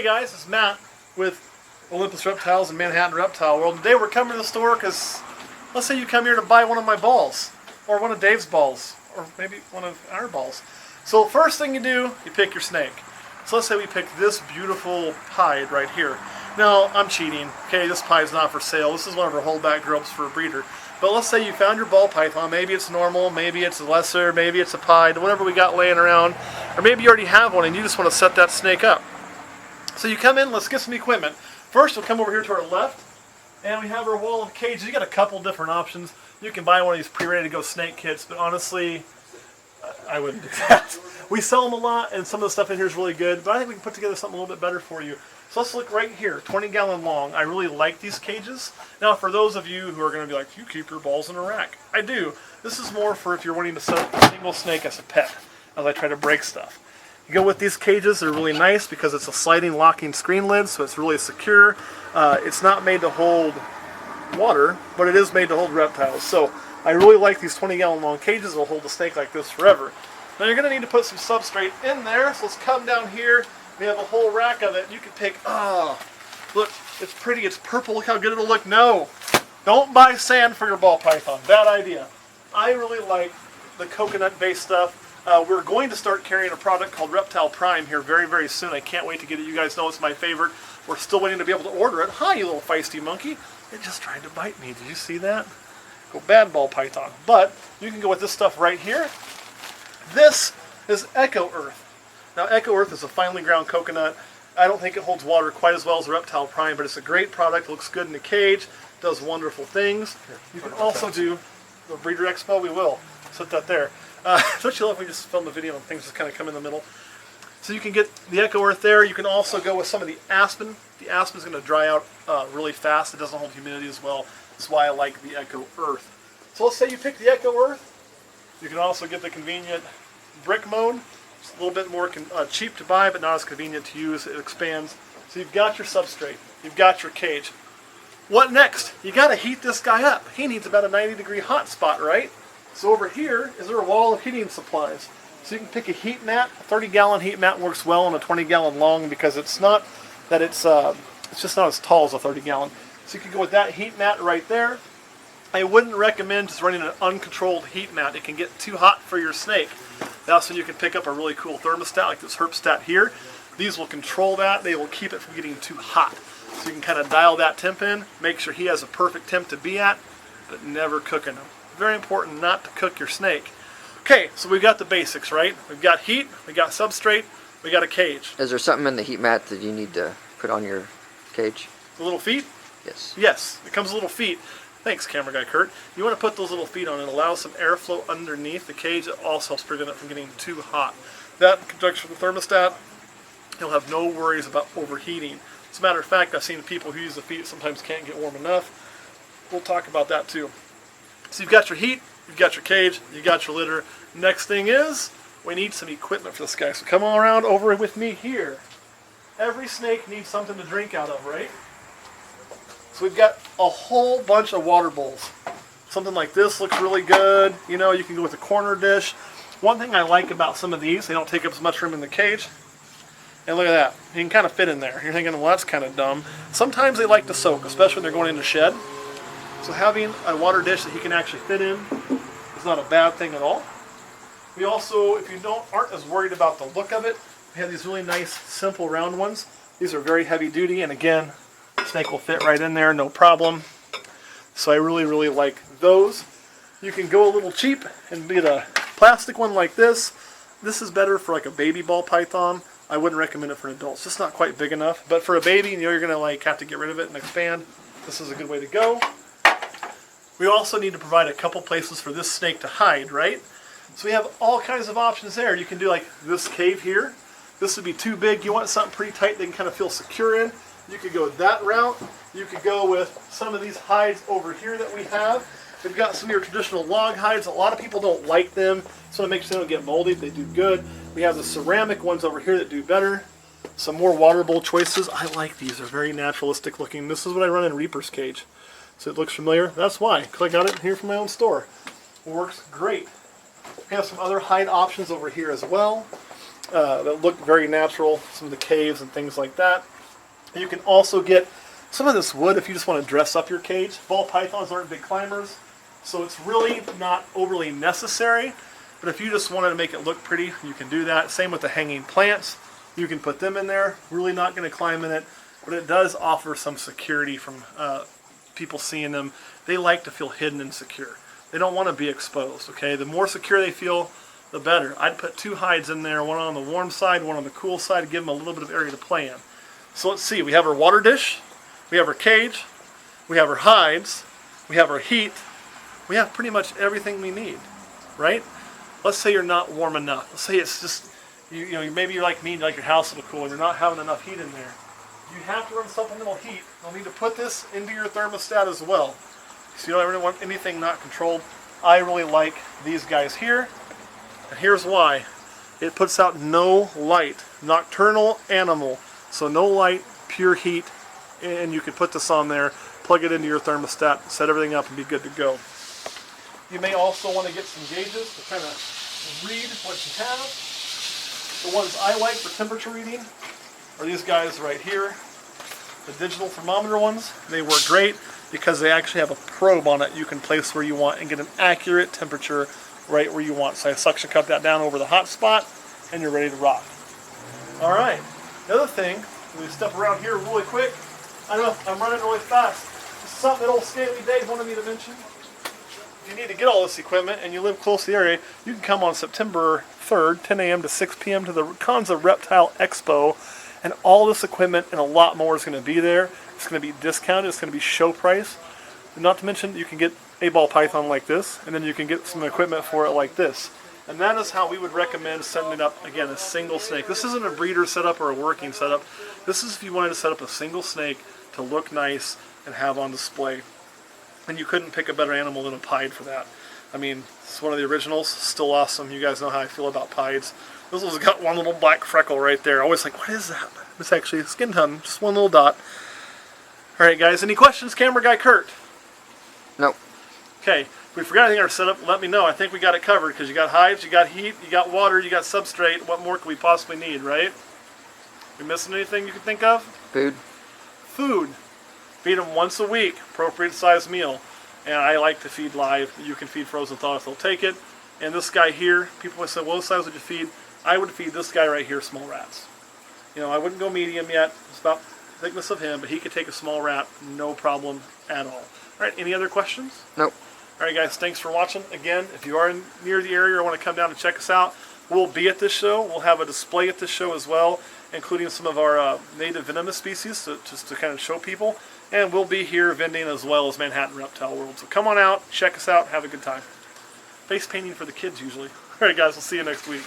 Hey guys, it's Matt with Olympus Reptiles and Manhattan Reptile World. Today we're coming to the store because let's say you come here to buy one of my balls, or one of Dave's balls, or maybe one of our balls. So first thing you do, you pick your snake. So let's say we pick this beautiful pied right here. Now, I'm cheating. Okay, this pie's not for sale. This is one of our holdback ropes for a breeder. But let's say you found your ball python. Maybe it's normal, maybe it's a lesser, maybe it's a pied, whatever we got laying around. Or maybe you already have one and you just want to set that snake up. So you come in, let's get some equipment. First, we'll come over here to our left, and we have our wall of cages. You got a couple different options. You can buy one of these pre-ready to go snake kits, but honestly, I wouldn't do that. We sell them a lot, and some of the stuff in here is really good, but I think we can put together something a little bit better for you. So let's look right here, 20-gallon long. I really like these cages. Now, for those of you who are going to be like, you keep your balls in a rack. I do. This is more for if you're wanting to set up a single snake as a pet, as I try to break stuff. You go with these cages, they're really nice because it's a sliding locking screen lid, so it's really secure. It's not made to hold water, but it is made to hold reptiles. So I really like these 20-gallon long cages. They'll hold a snake like this forever. Now you're going to need to put some substrate in there, so let's come down here. We have a whole rack of it. You can pick, look, it's pretty, it's purple, look how good it'll look. No, don't buy sand for your ball python. Bad idea. I really like the coconut-based stuff. We're going to start carrying a product called Reptile Prime here very, very soon. I can't wait to get it. You guys know it's my favorite. We're still waiting to be able to order it. Hi, you little feisty monkey. It just tried to bite me. Did you see that? Go bad ball python. But you can go with this stuff right here. This is Echo Earth. Now, Echo Earth is a finely ground coconut. I don't think it holds water quite as well as Reptile Prime, but it's a great product. It looks good in the cage. Does wonderful things. You can also do the Breeder Expo. We will. Set that there. Don't you love when we just film the video and things just kind of come in the middle? So you can get the Echo Earth there. You can also go with some of the aspen. The aspen is going to dry out really fast. It doesn't hold humidity as well. That's why I like the Echo Earth. So let's say you pick the Echo Earth. You can also get the convenient brick mode. It's a little bit more cheap to buy, but not as convenient to use. It expands. So you've got your substrate. You've got your cage. What next? You got to heat this guy up. He needs about a 90-degree hot spot, right? So over here is our wall of heating supplies. So you can pick a heat mat. A 30-gallon heat mat works well on a 20-gallon long because it's not that it's just not as tall as a 30-gallon. So you can go with that heat mat right there. I wouldn't recommend just running an uncontrolled heat mat. It can get too hot for your snake. That's when you can pick up a really cool thermostat like this Herpstat here. These will control that. They will keep it from getting too hot. So you can kind of dial that temp in, make sure he has a perfect temp to be at, but never cooking him. Very important not to cook your snake. Okay, so we've got the basics, right? We've got heat, we got substrate, we got a cage. Is there something in the heat mat that you need to put on your cage? The little feet? Yes. Yes, it comes with little feet. Thanks, camera guy Kurt. You want to put those little feet on. It allows some airflow underneath the cage. It also helps prevent it from getting too hot. That in conjunction with the thermostat, you'll have no worries about overheating. As a matter of fact, I've seen people who use the feet sometimes can't get warm enough. We'll talk about that too. So you've got your heat, you've got your cage, you've got your litter. Next thing is, we need some equipment for this guy. So come on around over with me here. Every snake needs something to drink out of, right? So we've got a whole bunch of water bowls. Something like this looks really good. You know, you can go with a corner dish. One thing I like about some of these, they don't take up as much room in the cage. And look at that. You can kind of fit in there. You're thinking, well, that's kind of dumb. Sometimes they like to soak, especially when they're going into shed. So having a water dish that he can actually fit in is not a bad thing at all. We also, if you aren't as worried about the look of it, we have these really nice, simple round ones. These are very heavy duty, and again, the snake will fit right in there, no problem. So I really, really like those. You can go a little cheap and get a plastic one like this. This is better for like a baby ball python. I wouldn't recommend it for an adult. It's just not quite big enough. But for a baby, you know, you're going to like have to get rid of it and expand. This is a good way to go. We also need to provide a couple places for this snake to hide, right? So we have all kinds of options there. You can do like this cave here. This would be too big. You want something pretty tight they can kind of feel secure in. You could go that route. You could go with some of these hides over here that we have. We've got some of your traditional log hides. A lot of people don't like them, so to make sure they don't get moldy, they do good. We have the ceramic ones over here that do better. Some more water bowl choices. I like these. They're very naturalistic looking. This is what I run in Reaper's cage. So it looks familiar. That's why, because I got it here from my own store. It works great. We have some other hide options over here as well. that look very natural, some of the caves and things like that. And you can also get some of this wood if you just want to dress up your cage. Ball pythons aren't big climbers, so it's really not overly necessary. But if you just wanted to make it look pretty, you can do that. Same with the hanging plants. You can put them in there. Really not going to climb in it, but it does offer some security from people seeing them. They like to feel hidden and secure. They don't want to be exposed, okay? The more secure they feel, the better. I'd put 2 hides in there, one on the warm side, one on the cool side, to give them a little bit of area to play in. So let's see, we have our water dish, we have our cage, we have our hides, we have our heat, we have pretty much everything we need, right? Let's say you're not warm enough. Let's say it's just, you know, maybe you're like me, you like your house a little cool, and you're not having enough heat in there. You have to run supplemental heat. You'll need to put this into your thermostat as well. So you don't ever want anything not controlled. I really like these guys here, and here's why. It puts out no light, nocturnal animal, so no light, pure heat, and you can put this on there, plug it into your thermostat, set everything up, and be good to go. You may also want to get some gauges to kind of read what you have. The ones I like for temperature reading are these guys right here, the digital thermometer ones. They work great because they actually have a probe on it you can place where you want and get an accurate temperature right where you want. So I suction cup that down over the hot spot and you're ready to rock. All right, the other thing, we step around here really quick. I know I'm running really fast. This is something that old Scaly Dave wanted me to mention. If you need to get all this equipment and you live close to the area, you can come on September 3rd, 10 a.m. to 6 p.m. to the Kanza Reptile Expo, and all this equipment and a lot more is going to be there. It's going to be discounted. It's going to be show price. And not to mention, you can get a ball python like this, and then you can get some equipment for it like this. And that is how we would recommend setting it up, again, a single snake. This isn't a breeder setup or a working setup. This is if you wanted to set up a single snake to look nice and have on display. And you couldn't pick a better animal than a pied for that. I mean, it's one of the originals, still awesome. You guys know how I feel about pieds. This one's got one little black freckle right there. Always like, what is that? It's actually a skin tone, just one little dot. All right, guys, any questions, camera guy Kurt? Nope. Okay, if we forgot anything in our setup, let me know. I think we got it covered because you got hives, you got heat, you got water, you got substrate. What more could we possibly need, right? We missing anything you can think of? Food. Food. Feed them once a week, appropriate size meal. And I like to feed live. You can feed frozen thaw if they'll take it. And this guy here, people would say, well, what size would you feed? I would feed this guy right here small rats. You know, I wouldn't go medium yet. It's about the thickness of him, but he could take a small rat, no problem at all. All right, any other questions? Nope. All right, guys, thanks for watching. Again, if you are near the area or want to come down and check us out, we'll be at this show. We'll have a display at this show as well, including some of our native venomous species just to kind of show people. And we'll be here vending as well as Manhattan Reptile World. So come on out, check us out, have a good time. Face painting for the kids usually. All right, guys, we'll see you next week.